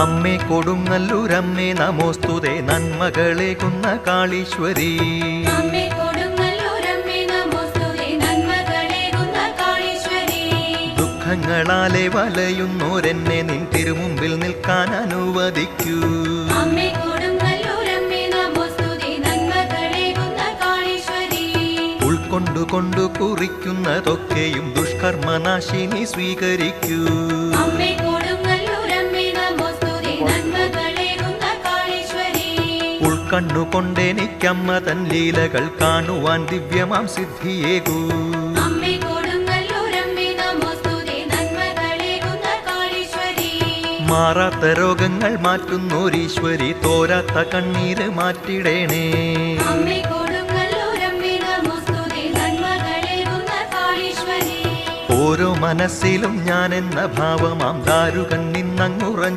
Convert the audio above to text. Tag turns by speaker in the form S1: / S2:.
S1: അമ്മേ കൊടുങ്ങല്ലൂരമ്മേ നമോസ്തുതേ നന്മകളേകുന്ന കാളീശ്വരി. ദുഃഖങ്ങളാലെ വലയുന്നോരെന്നെ നിൻ തിരുമുമ്പിൽ നിൽക്കാൻ അനുവദിക്കൂ. ഉൾക്കൊണ്ടുകൊണ്ടു കുറിക്കുന്നതൊക്കെയും ദുഷ്കർമ്മനാശിനി സ്വീകരിക്കൂ. ഉൾക്കണ്ണുകൊണ്ടെനിക്കമ്മ തൻ ലീലകൾ കാണുവാൻ ദിവ്യമാം സിദ്ധിയേകൂ. മാറാത്ത രോഗങ്ങൾ മാറ്റുന്നോരീശ്വരി, തോരാത്ത കണ്ണീര് മാറ്റിടേണേ. ഓരോ മനസ്സിലും ഞാനെന്ന ഭാവമാം ദാരുകൻ നിന്നങ്ങുറ